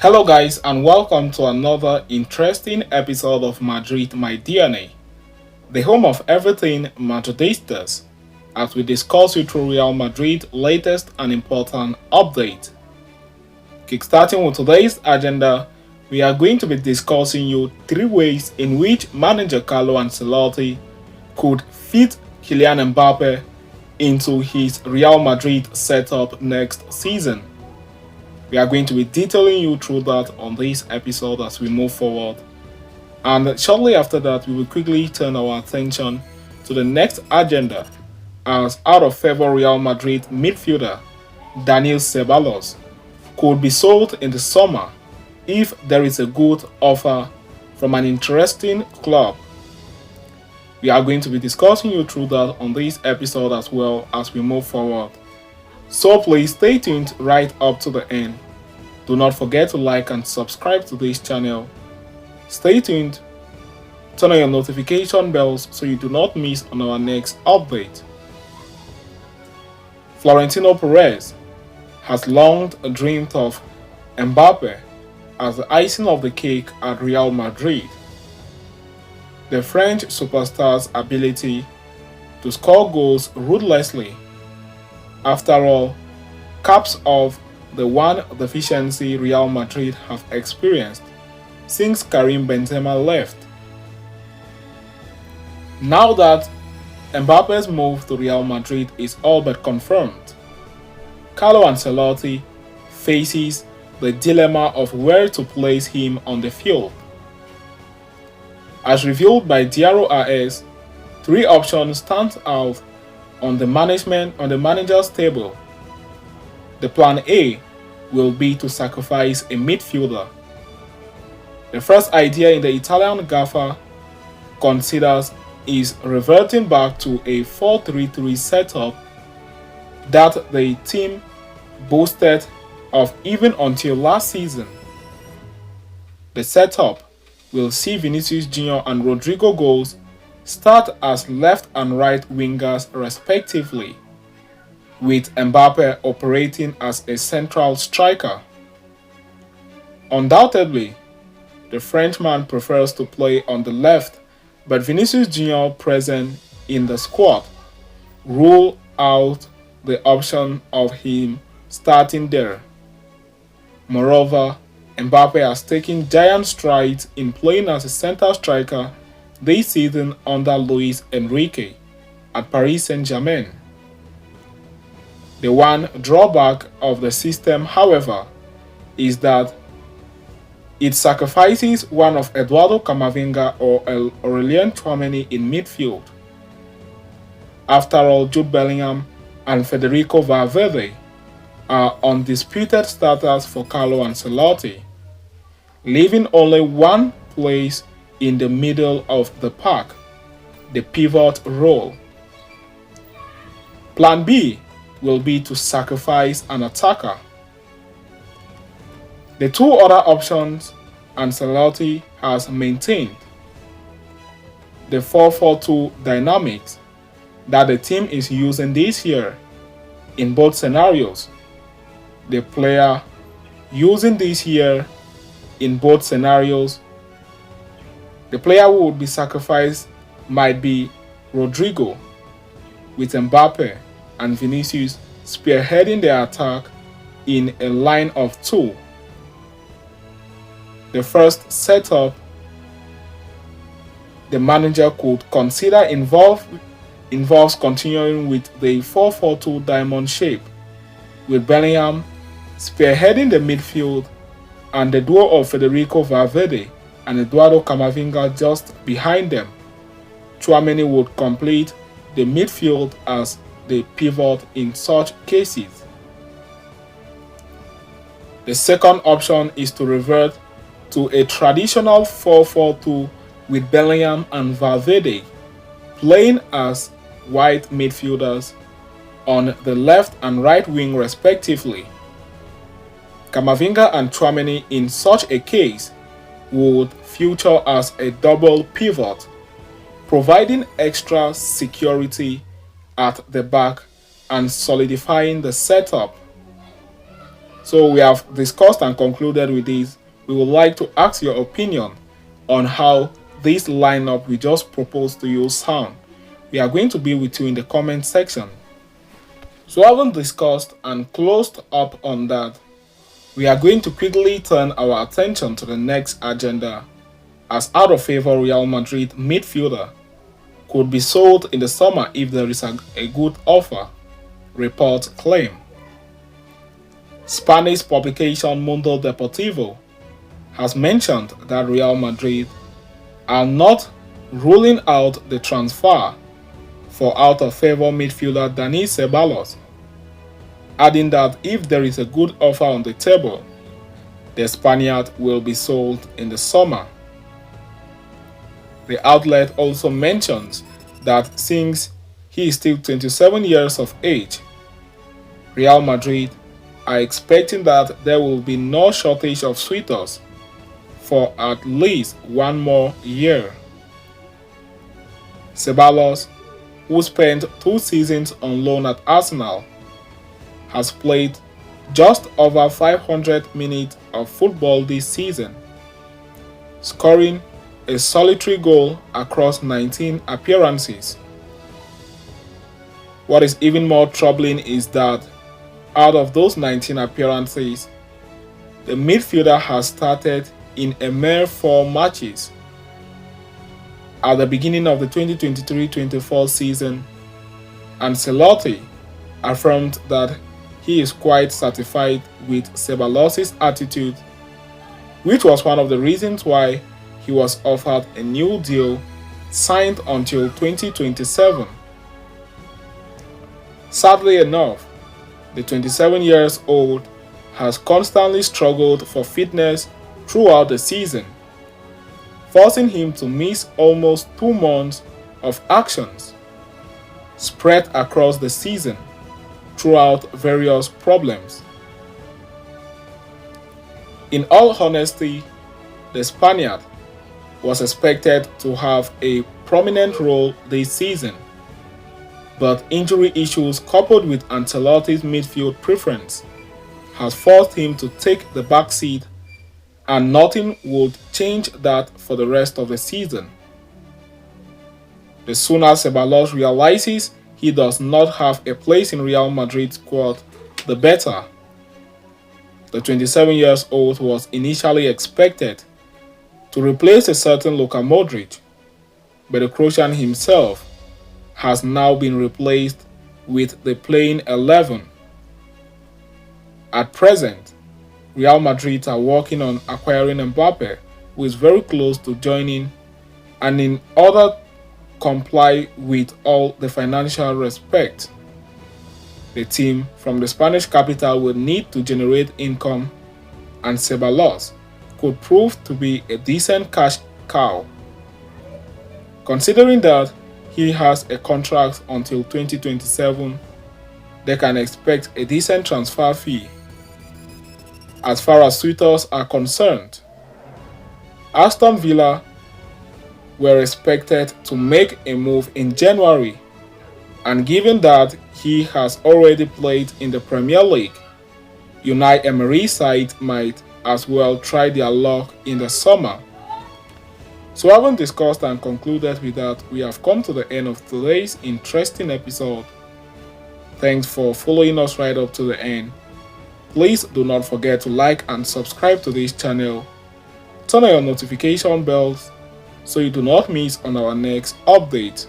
Hello guys and welcome to another interesting episode of Madrid My DNA, the home of everything Madridistas, as we discuss you through Real Madrid latest and important update. Kickstarting with today's agenda, we are going to be discussing you 3 ways in which manager Carlo Ancelotti could fit Kylian Mbappe into his Real Madrid setup next season. We are going to be detailing you through that on this episode as we move forward. And shortly after that, we will quickly turn our attention to the next agenda as out of favor Real Madrid midfielder Daniel Ceballos could be sold in the summer if there is a good offer from an interesting club. We are going to be discussing you through that on this episode as well as we move forward. So please stay tuned right up to the end. Do not forget to like and subscribe to this channel. Stay tuned, turn on your notification bells so you do not miss on our next update. Florentino Perez has long dreamed of Mbappe as the icing of the cake at Real Madrid. The French superstar's ability to score goals ruthlessly, after all, caps off the one deficiency Real Madrid have experienced since Karim Benzema left. Now that Mbappe's move to Real Madrid is all but confirmed, Carlo Ancelotti faces the dilemma of where to place him on the field. As revealed by Diario AS, 3 options stand out on the manager's table. The plan A will be to sacrifice a midfielder. The first idea in the Italian gaffer considers is reverting back to a 4-3-3 setup that the team boasted of even until last season. The setup will see Vinicius Jr. and Rodrigo goals start as left and right wingers respectively, with Mbappe operating as a central striker. Undoubtedly, the Frenchman prefers to play on the left, but Vinicius Jr. present in the squad rule out the option of him starting there. Moreover, Mbappe has taken giant strides in playing as a center striker this season under Luis Enrique at Paris Saint-Germain. The one drawback of the system, however, is that it sacrifices one of Eduardo Camavinga or Aurelien Tchouameni in midfield. After all, Jude Bellingham and Federico Valverde are undisputed starters for Carlo Ancelotti, leaving only one place in the middle of the pack, the pivot role. Plan B will be to sacrifice an attacker. The 2 other options Ancelotti has maintained: the 4-4-2 dynamics that the team is using this year in both scenarios. The player using this year in both scenarios, the player who would be sacrificed might be Rodrigo, with Mbappe and Vinicius spearheading their attack in a line of 2. The first setup the manager could consider involves continuing with the 4-4-2 diamond shape, with Bellingham spearheading the midfield and the duo of Federico Valverde and Eduardo Camavinga just behind them. Tchouameni would complete the midfield as the pivot in such cases. The second option is to revert to a traditional 4-4-2 with Bellingham and Valverde playing as wide midfielders on the left and right wing respectively. Camavinga and Tchouameni in such a case would feature as a double pivot, providing extra security at the back and solidifying the setup. So we have discussed and concluded with this. We would like to ask your opinion on how this lineup we just proposed to you sound. We are going to be with you in the comment section. So having discussed and closed up on that, we are going to quickly turn our attention to the next agenda, as out of favor Real Madrid midfielder could be sold in the summer if there is a good offer, reports claim. Spanish publication Mundo Deportivo has mentioned that Real Madrid are not ruling out the transfer for out-of-favor midfielder Dani Ceballos, adding that if there is a good offer on the table, the Spaniard will be sold in the summer. The outlet also mentions that since he is still 27 years of age, Real Madrid are expecting that there will be no shortage of suitors for at least one more year. Ceballos, who spent 2 seasons on loan at Arsenal, has played just over 500 minutes of football this season, scoring a solitary goal across 19 appearances. What is even more troubling is that out of those 19 appearances, the midfielder has started in a mere 4 matches. At the beginning of the 2023-24 season, ANCELOTTI affirmed that he is quite satisfied with Ceballos' attitude, which was one of the reasons why he was offered a new deal signed until 2027. Sadly enough, the 27 years old has constantly struggled for fitness throughout the season, forcing him to miss almost 2 months of actions spread across the season throughout various problems. In all honesty, the Spaniard was expected to have a prominent role this season, but injury issues coupled with Ancelotti's midfield preference has forced him to take the back seat, and nothing would change that for the rest of the season. The sooner Ceballos realizes he does not have a place in Real Madrid's squad, the better. The 27 years old was initially expected to replace a certain Luka Modric, but the Croatian himself has now been replaced with the playing 11. At present, Real Madrid are working on acquiring Mbappe, who is very close to joining, and in order to comply with all the financial respect, the team from the Spanish capital will need to generate income, and Ceballos could prove to be a decent cash cow. Considering that he has a contract until 2027, they can expect a decent transfer fee. As far as suitors are concerned, Aston Villa were expected to make a move in January, and given that he has already played in the Premier League, Unai Emery's side might as well try their luck in the summer. So having discussed and concluded with that, we have come to the end of today's interesting episode. Thanks for following us right up to the end. Please do not forget to like and subscribe to this channel. Turn on your notification bells so you do not miss on our next update.